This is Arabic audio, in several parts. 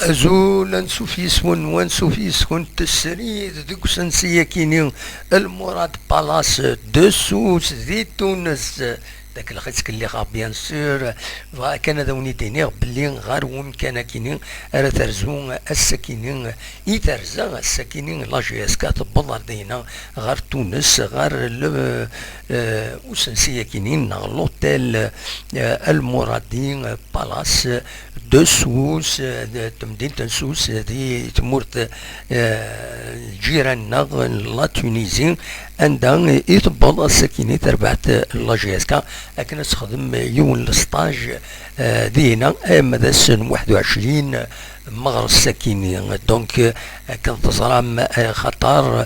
أزول نسوفيسون ونسوفيسون تسريد دوك سنسية كيني المراد بالاس دسوس ذي تونس داك الخيسك اللي غا بيان سور كان دوني دينيغ بلي غار وم كان كيني راه ترزون السكينين يترزا السكينين لا جي اس كات بلادينا غار تونس غار وسنسية كينين لوتيل المرادين بالاس دسوس تمدينة سوس دي تمورت جيراننا لا تونيزي عندها يطبل السكينة تربعت لا جي اس كا لكن تخدم يوم الستاج دينا مدى السن 21 مغرب السكينة دونك كانت تزرع خطر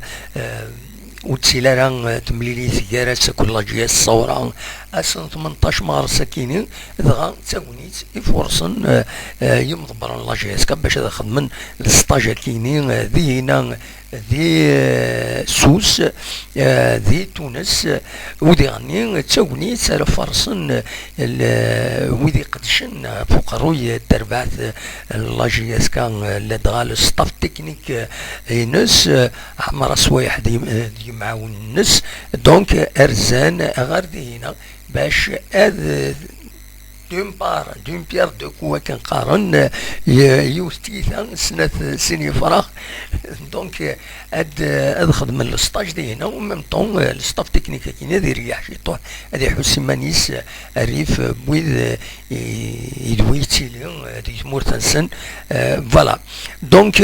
وتسيلا تمليلي ثقارات كل جهة الصورة أسن 18 مغرب سكيني دغا تاونيت يفورسن يمضبرن لا جي اس كا باش خدمن السطاج كيني دينا ذي سوس ذي تونس ودي غني تاونيت سال فرسن ويدي قدشن فوق روي تربعت لا جي اس كا لدغا الستاف تكنيك ينس احمر سوايح دي معاون الناس دونك ارزان غير هنا باش دون بيار دو كوا كنقارن يوستيثا سنة سيني فراغ دونك اد خدم الستاج دي هنا وميم طون الستاف تكنيك كاين هذه رياح شي طوح هذه حسين مانيس الريف بويد يدويتيلي هذه مورتنسن فوالا دونك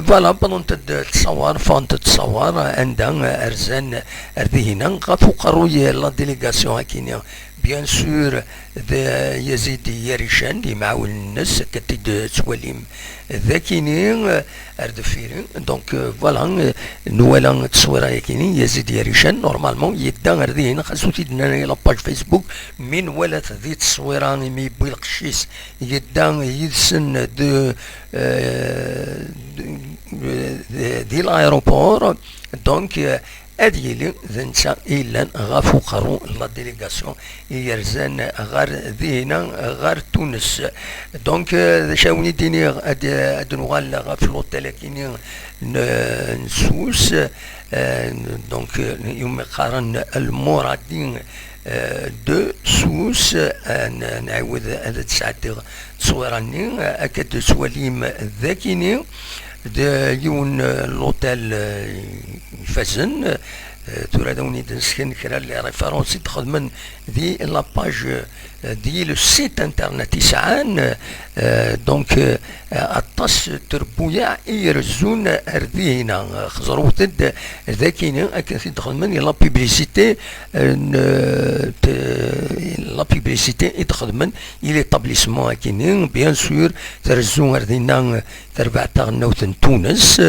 فوالا بانون تتصور فان تتصور عندها ارزان اردي هنا فوق روي لا ديليغاسيون كاين بيان سور يزيد يريشان اللي معاون الناس كتيد تواليم ذاكينين اردفيرين دونك فوالا نوالا تصويره كاينين يزيد يريشان نورمالمون يدا اردينا خاصو تيدنا لاباج فيسبوك من ولات ذي التصويره مي بوي القشيس يدا يدسن دي الايروبور دونك أديلي ذنسا إلا غافو قارون لا ديليغاسيون يرزان غار ذينا غار تونس دونك شاوني ديني أدنوغال غاف لوتيل كيني نسوس دونك يوم قارن المرادين دو سوس نعاود هذا تسعد تصويراني أكد سواليم ذاكيني يون لوتيل فازن تورا دوني دنسكن كرا لي ريفيرونسي تخدمن دي لاباج دي لو سيت انترنت يسعان دونك اطاس تربويا يرزون اردينا خزروتد ذاكينا اكثر تخدمن لا بيبليسيتي لا بيبليسيتي يتخدمن الى طابليسمون كاينين بيان سور ترزون اردينا تربع تغنوت تونس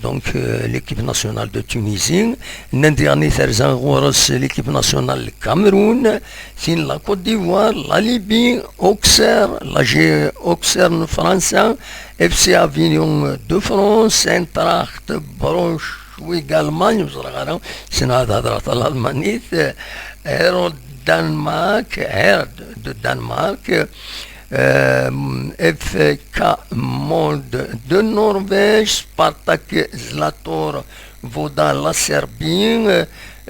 دونك ليكيب ناسيونال دو تونيزي ننديرني ترزان غورس ليكيب ناسيونال الكاميرون سين لا كوت ديفوار لا ليبي اوكسير لا جي اوكسير فرنسا اف سي افينيون دو فرانس انتراخت بروش وي المانيا وزرغارا سين هذا هضرات الالمانيت هيرو دنمارك دو دنمارك اف كا مولد دو نرويج سبارتاك زلاتور فودا لا سيربين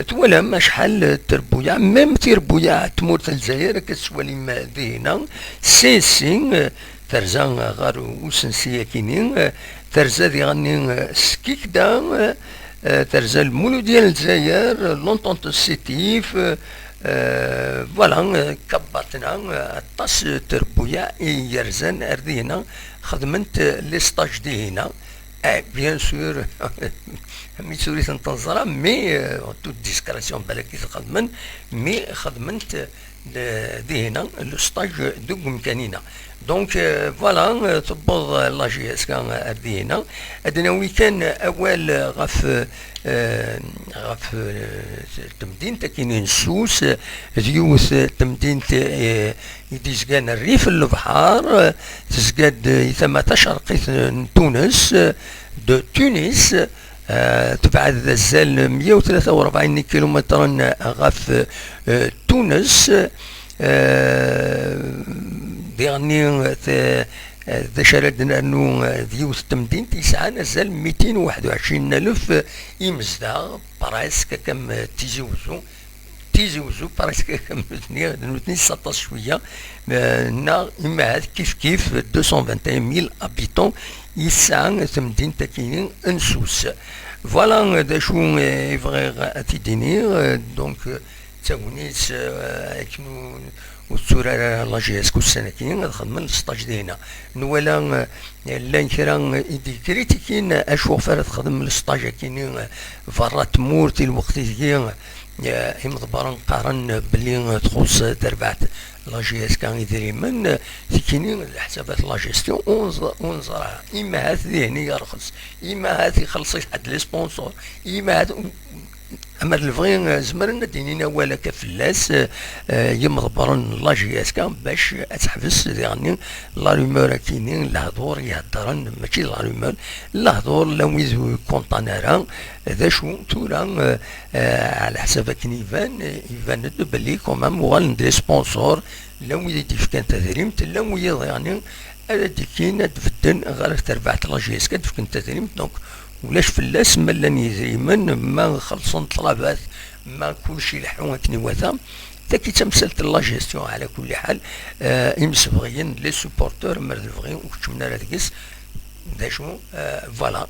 تولا شحال تربويا ميم تربويا تمور الجزائر كتسوالي مدينة سيسين ترزا غار وسنسية كينين ترزا دي غني سكيكدا ترزا المولو ديال الجزائر لونطونت سيتيف فوالا كبرتنا طاس تربويا يرزان اردينا خدمت لي ستاج دي هنا بيان سور مي سوري تنتظر مي تو ديسكراسيون بالك خدمن مي خدمت دي هنا لو ستاج دو مكانينا دونك فوالا تبوض لا جي اس كان اردي هنا ادنا ويكان اول غف تمدينة كاينين سوس ديوث تمدينة يديزكان الريف البحار تزكاد ثم شرقي تونس دو تونس تبعد الزال 143 كيلومتر غف تونس ديرني ذا شردنا أنه ديوث تمدين تيسعة نزل 221 ألف يمزدا براسك كم تيزوزو براسك كم نوتني 19 شوية نا إما هاد كيف 221 000 أبيتون يسعى تمدين تكينين انسوس فوالا دا شو يبغي أتيديني دونك تاونيت كيما وتورا لا جي اس كل سنه كاين نخدم السطاج ديالنا نولا لا كرا ايدي كريتيكين اشوفر تخدم السطاج كاينين فرات مورتي الوقت ديال مضبرا قارن بلي تخص دربات لا جي اس كان يدير من كاينين الحسابات لا جيستيون ونزرع اما هذا ذهني يرخص اما هذا يخلص حد لي سبونسور اما هذا اما الفغي زمرنا دينينا ولا كفلاس يمضبرن لا جي اس كان باش تحبس يعني لا رومور كاينين الهضور يهضرن ماشي لا رومور الهضور لو يزو كونطانيرا ذا شو تورا على حسب كنيفان يبان بلي كومام وغال دي سبونسور لو يدي كان تدريم لو يعني ديكين تفدن غير تربعت لا جي اس كان كنت تدريم دونك ولاش فلاس ملاني زيمن ما خلصن طلبات ما كلشي لحون كنيواتا تا كي تمثلت لا جيستيون على كل حال يمسبغيين لي سوبورتور مرضفغيين وكتمنا راه ديكس دا شو فوالا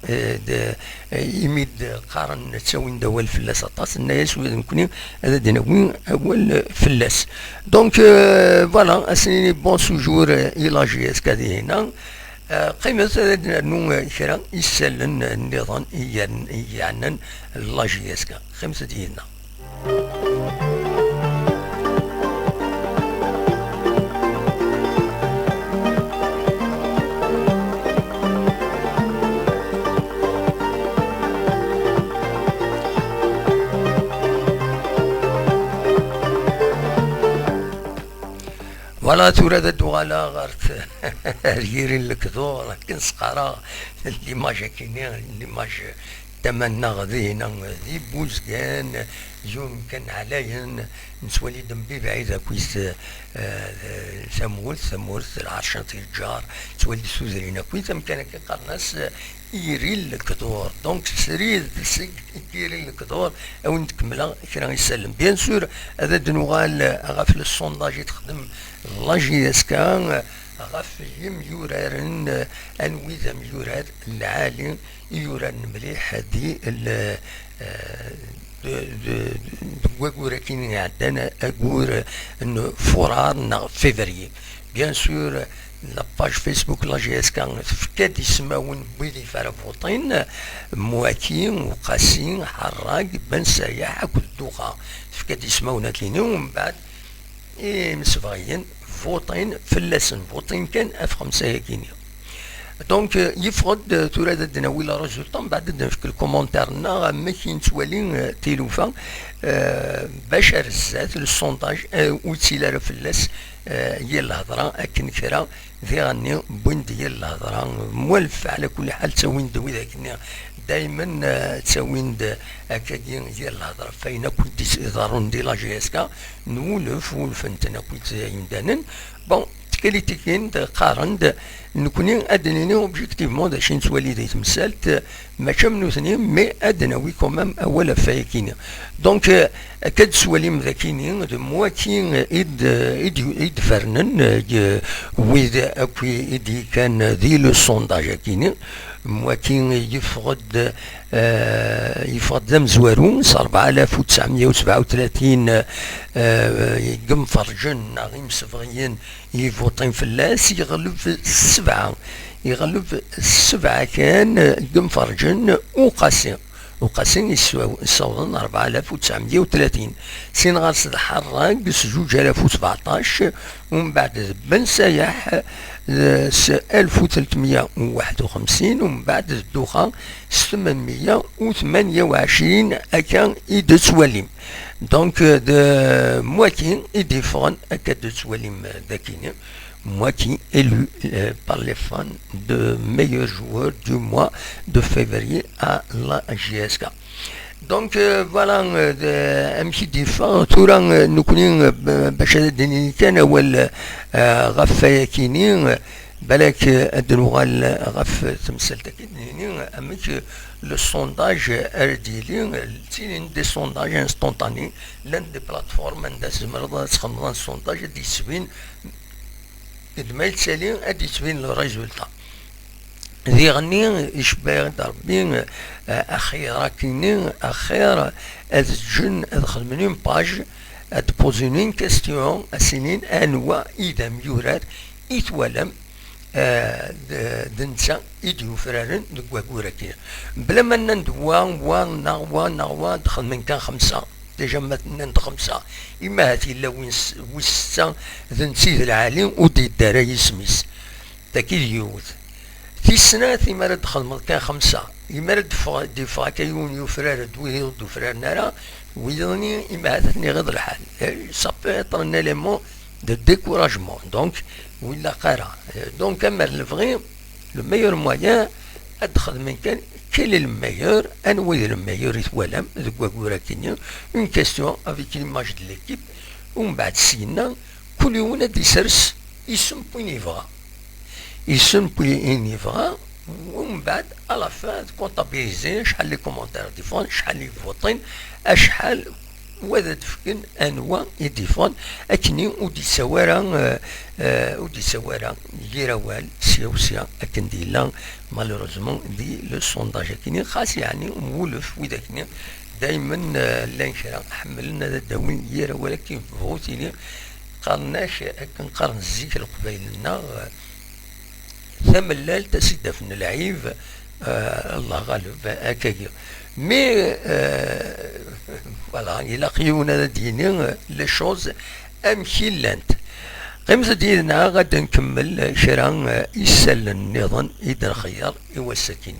يميد قارن تساوين دوا الفلاس اطاس الناس ويمكن هذا ديناوين اول فلاس دونك فوالا اسني بون سوجور الى جي اس كادي هنا قيمة أنه كرا يسلن النظام يعني لا جي اس كا خمسة ديالنا ولا تورد ولا غرت ريري الكذور كنسقرا ليماج كاينين ليماج تمنى غادينا ذي بوزكان يوم كان عليا نسولي دمبي بعيدة كويس ثمورث العرشة الجار تولي سوزرينا كويس كان كقرناس يري الكدور دونك سريد يري الكدور او نكملها كرا يسلم بيان سور هذا دنوغال غاف السونداج يتخدم لا جي اس كان غاف يم يورارن انويذا يورار العالي يوران مليح هادي وكورا كاين عندنا اكور انه فرار فيفري بيان سور لاباج فيسبوك لا جي اس كان فكاد يسماون بويدي فرافوطين مواكين وقاسين حراق بن سياح كل دوخه فكاد يسماونا كاينين ومن بعد مسفغيين فوطين فلاسن فوطين كان اف 5 كاينين دونك يفرض تراد دناوي لا ريزولطون بعد في الكومونتيرنا ما كاين توالي تيلوفا باش رزات السونتاج وتيلا فلاس هي الهضره اكن كرا ذي غني بوين ديال الهضره مولف على كل حال تساوين دوي ذاك دائما تساوين هكاكي ديال الهضره فاين كنت ضرون دي لا جي اس كا نولف ولفنتنا كنت يمدانن بون كاليتي كاين قارن نكوني ادنيني اوبجيكتيفمون داكشي نتوالي دايت تمثالت ماشي منوثني مي ادناوي كومام اولا فايكين دونك كاد سوالي مذاكيني دو مواتي ايد فرنن ويد اكوي ايدي كان ذي لو سونداج كاينين مواتي يفرض مزوارون 4937 قنفرجن غيم سفغيين يفوطين فلاس يغلب السبعة كان قنفرجن وقاسين يصوضن 4930 سين غاس الحراق 2017 ومن بعد بن سايح 1351 ومن بعد الدوخة 828 أكان إيد تواليم دونك de moitié est différent à de Swalim Dakine, moitié élu par les fans de meilleurs joueurs du mois de février à la GSK. Donc voilà un petit défend touran nous connaissons bachada denitana ou غفايا كينين بالك الدنوغال غف تمثلت أكيد أمك لو سونداج أرديلي تين دي سونداج انستونتاني لان دي بلاتفورم نداس مرضى تخمضان سونداج دي سبين إذ ما يتسالي أدي تبين لو ريزولتا ذي غني يشبه دربي أخيرا كيني أخير أذجن أدخل منين باج أدبوزينين كاستيون أسنين أنواع إذا ميورات إتولم دنسا إديو فرارن دقوا كوركين بلا ما ندوا نغوا دخل من كان 5 ديجا مثلا 5 إما هاتي إلا ويسا ذنسيد العالم ودي الدارا يسميس تاكي اليوث في السنة إما دخل من كان 5 إما دفاع كيون يفرار دويل دو فرار نارا ويضني إما هاتني غض الحال صافي طرنا ليمون de découragement. Donc, oui, la cara. Donc, le vrai, le meilleur moyen, quel est le meilleur, le meilleur, une question avec l'image de l'équipe, on bat sinon, كل ديسرس يسم بوينيفرا يسم بوينيفرا ومن بعد على فان كونتابيليزي شحال لي كومونتير ديفون شحال لي فوتين شحال وذا تفكن انواع يديفون اكني ودي سوارا يراوال سيوسيا اكن دي لان مالوروزمون دي لو سونداج اكني خاص يعني مولف وذا كني دائما لانشرا حملنا الدوين يراوال كيف فوتيني قارناش كنقارن الزيك القبيلنا ثم الليل تسد في العيب الله غالب هكاكا مي فوالا الى قيونا ديني لي شوز امشي لانت قيمة ديالنا غادا نكمل شرا يسال النظام يدير خيار ايوا السكينه.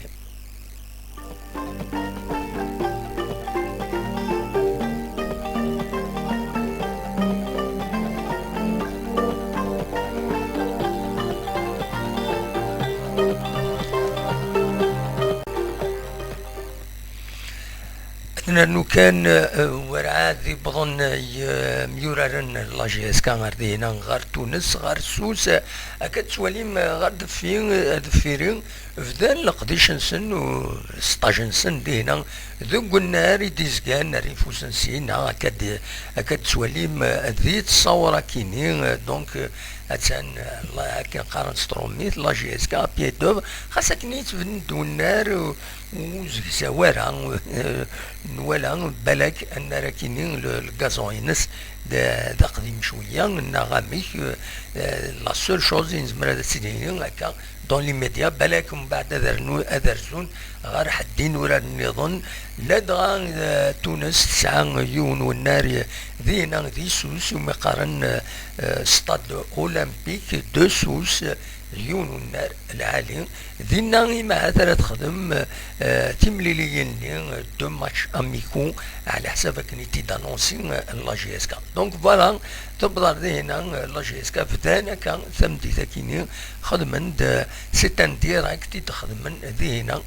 لأنه كان ورعاد بظن ميورارن لاجيس كان غردينا غار تونس غار سوس أكاد سواليم غار دفيرين فدان لقديش نسن و 16 سن دينا ذوق النار ديزكان ريفوس نسينا أكاد سواليم ذي تصور كيني دونك أتان الله كان قارن ستروميت لاجيس كا بيدوف خاصك نيت فندو النار وزك سوارا نوالا بالك أن راكينين الغازوينس دا قديم شوية نغاميك لا سول شوز نزمر هذا السنين هكا دون لي ميديا بالك من بعد أذرزون غير حدين ولا النظام لا دغا تونس تسعة يون والنار ذينا ذي سوس ومقارن ستاد أولمبيك دو سوس يون والنار العالي ذينا ما هذا تخدم تمليليين دو ماتش اميكو على حسب كنيتي دانونسي لا جي اس كا دونك فوالا تبدر ذينا لا جي اس كا فتانا كان ثم دي ذاكيني خدمن سيتان ديراكت تخدمن ذينا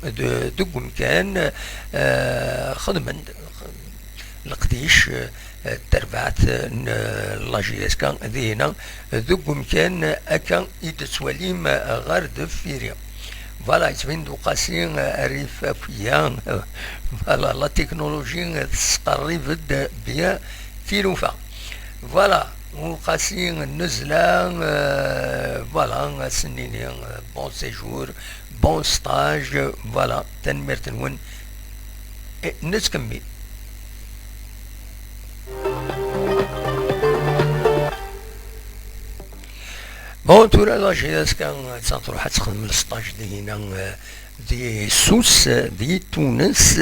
دو مكان خدمن لقديش تربعت لا جي اس كان ذينا ذوق مكان اكا يتسوليم غرد فيريا فوالا يتبين دو قاسين ريف افيان فوالا لا تكنولوجي تقرب بيا في لوفا فوالا وقاسين نزلا فوالا سنين بون سيجور بون ستاج فوالا تنمير تنون نتكمل. بون تورا لا جيلاس كان تروح تخدم السطاج دينا دي سوس دي تونس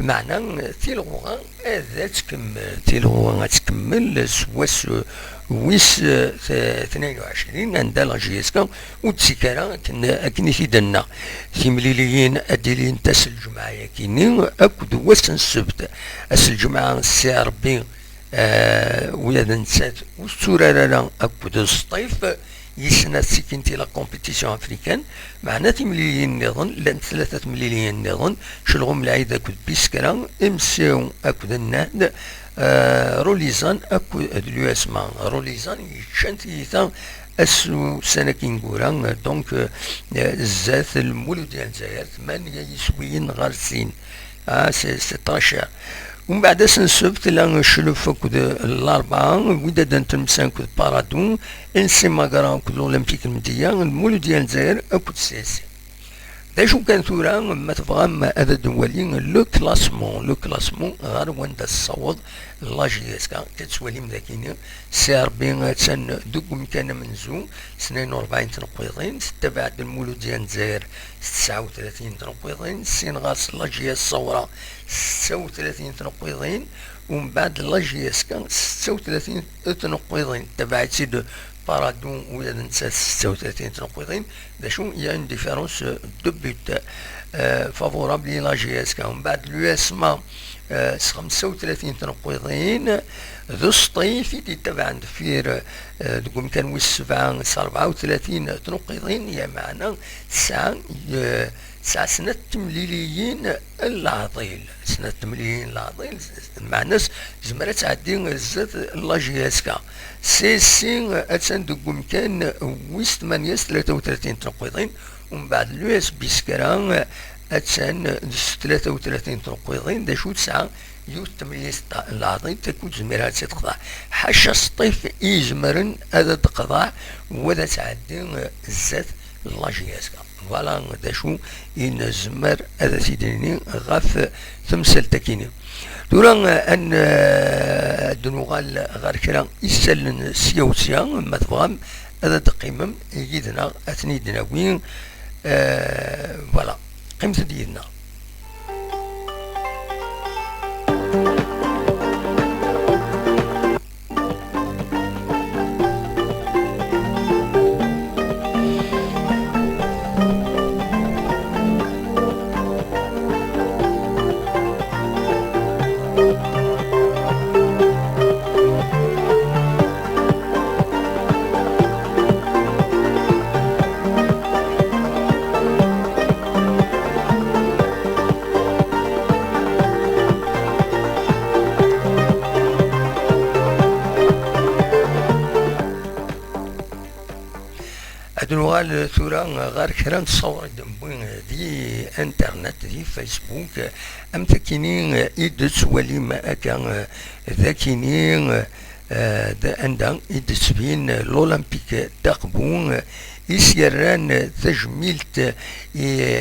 معنا تيلغوغا هذا تكمل تيلغوغا تكمل سواس ويس 22 عندها لا جيسكا وتسيكارا كني في دنا في مليليين اديلين تاس الجمعه ياكيني اكد وسن السبت اس الجمعه الساعه ربي ولاد نسات والسوره اكد الصيف يسنا سيكنتي لا كومبيتيسيون افريكان معناتي مليليين نظن لان 3 مليليين نظن شلغم العيد اكد بيسكرا امسيو اكد النهد روليزان اكو اليو اسمان روليزان يشنت يتا اسو سنة كينقورا دونك الزات المولود ديال الجزائر 8 يسويين غير سين سي 16. ومن بعد سنسبت لا شلوف كود الأربعة ودادا نتمسان كود بارادون انسي ماكرا كود الأولمبيك المدية المولود ديال الجزائر أكود سياسي. شو كان ثورة ما تفهم هذا الدولي لو كلاسمون غير وين دا الصوت لاجيس كتسوالي مذاكيني سي ربي تسن دوك كان منزو 42 تنقيضين ستة بعد المولود ديال الجزائر 39 تنقيضين السنغال لاجيس الصورة 36 تنقيضين ومن بعد لاجيس كان 36 تنقيضين تبع سيدو بارادون ولا ننسى 36 تنقيضين شو يا ان ديفيرونس دو بوت فافورابل لا جي اس كا. ومن بعد لو اسما 35 تنقيضين ذو الصيف تبع دفير تقول كان ويس 37 تنقيضين يا معنا ساعة سنة تمليليين العضيل سنة تمليليين العضيل معناش زمرة تعدي الزات لاجياسكا سين اتسان دوكم كان ويس 33 تنقيضين. ومن بعد لو اس بيسكران اتسان 33 تنقيضين دا شو تسعة يوت تمليس العضيل تكون زمرة تقضى حاشا الصيف يزمرن هذا تقضى وذا تعدي الزات لاجياسكا. فوالا دا شو إن زمر هذا سيدني غاف تمثل تكيني دورا أن دنوغال غير كرا يسلن سياوسيا ما تفهم هذا تقيمم يدنا أثني دناوين فوالا قيمة ديالنا. أدنوغال ثورة غير كرا نتصور دي انترنت دي فيسبوك أم تكيني إيدس ولي ما أكا ذاكيني دا أندا إيدس بين الأولمبيك تقبون يسيران تجميلت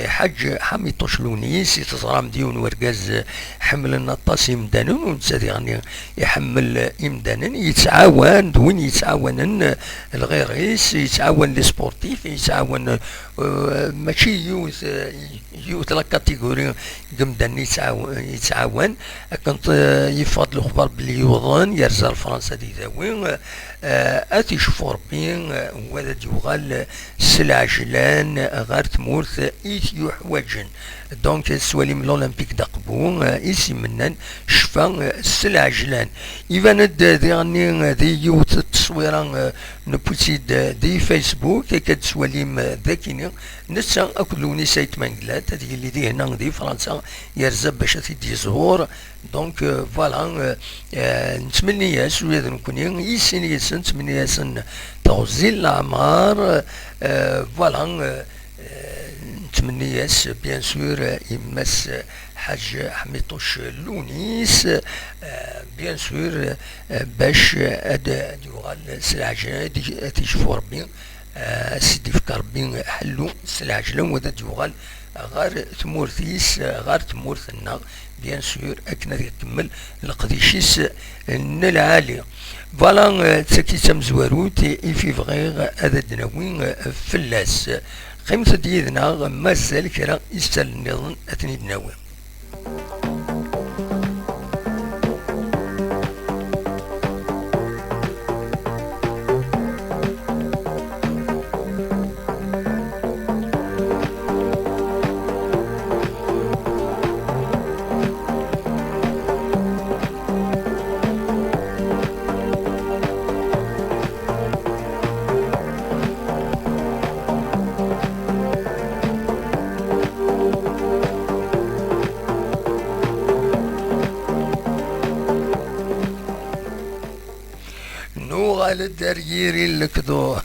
حج حمي طشلونيس يتصرام ديون ورقاز حمل النطاس يمدانون ونسادي غني يحمل يمدانن يتعاون دوين يتعاونن الغيريس يتعاون لي سبورتيف يتعاون ماشي يوث لا كاتيجوري قمدان يتعاون كنت يفضل الخبر بلي يوضن يرزال فرنسا دي ذاوين اتي شفور بين وذا ديوغال سلعجلان غير تمورث إيثيو حواجن دونك سواليم الأولمبيك دقبو إيسي منن شفا سلعجلان إيفاند ديغني دي يوت التصويران نبوتيد دي فيسبوك كاد سواليم ذاكيني نسا أكلوني سايت مانجلات هذه اللي دي هنا دي فرنسا يرزب باش دي زهور دونك فوالا نتمنى ياس ويا نكوني يسيني ياسن نتمنى ياسن توزيع الأعمار فوالا نتمنى ياس بيان سور يمس حاج حميطوش لونيس بيان سور باش هاد يوغال سلعجة تيشوفو ربي سيدي فكر ربي حلو سلعجلة وهذا يوغال غير تمورثيس غير تمورثنا بيان سور أكنا تكمل القديشيس العالي فوالا تساكي تمزواروت يفي فغيغ هذا دناوين فلاس قيمة ديالنا مازال كرا يستاهل النظام أثني دناوين. وغال داريري الكدور.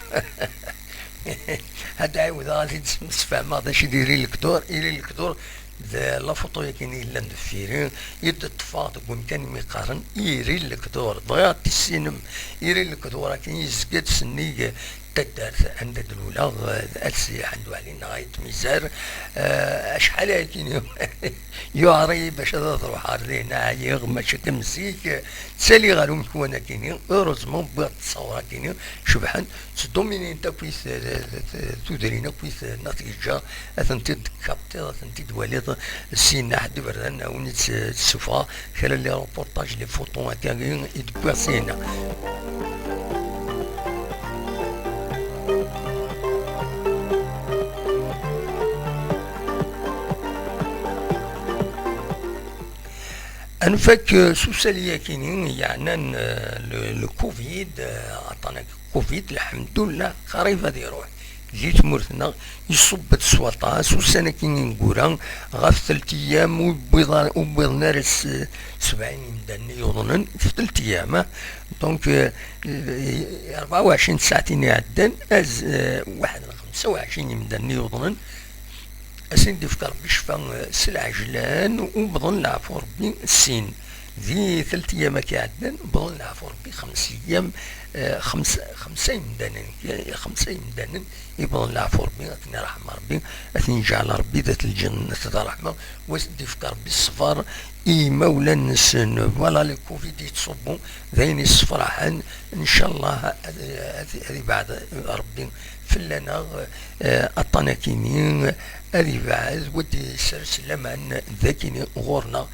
هذا عاود غادي تسمع ما داش يديري الكدور يري الكدور لا فوتو كاين الا ندفيرين يد الطفاط كان ميقارن يري الكدور بغا تسينم يري الكدور كاين يزقد سني تدارت عند الاولى السي عنده علينا غاية ميزار شحال هاكين يعري باش تروح علينا عايغ ماشي كمسيك تسالي غالو مكونه كاينين اوروزمون بغات التصاورة كاينين شبحان تدوميني انت كويس تدرينا كويس نتيجة اثنتي كابتي اثنتي دواليط السينا حد بردان وني تسوفا خلال لي روبورتاج لي فوتو هكا يدبر سينا. انفك سوساليا كاينين يعني الكوفيد عطانا كوفيد الحمد لله خريف هذا يروح جيت مورثنا يصب السواطا سوسانا كاينين نقولها غا في 3 ايام وبيض نار 70 مدن يظنن في 3 ايام دونك 24 ساعتين يعدن از واحد 25 مدن يظنن أسين دفكر بشفا سلعجلان وبظن العفو ربي السين ذي 3 أيام كيعدن بظن العفو ربي 5 أيام 5 مدانا 5 مدانا يبظن العفو ربي أثني رحمة ربي أثني جعل ربي ذات الجنة رحمة وسدي فكر بالصفار إي مولا نسن ولا الكوفيد يتصبوا ذين الصفراحان إن شاء الله هذه بعد ربي فلنا الطناكينين هذه بعد ودي سلام عن ذاكيني غورنا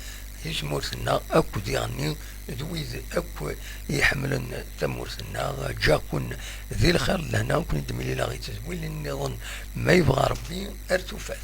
يجمورثنا أكو ديغني دويذ أكو يحملن ثمورثنا جاكون ذي الخير لهنا كون دميلي لا غيتزويل النظام ما يبغى ربي ارتفاث.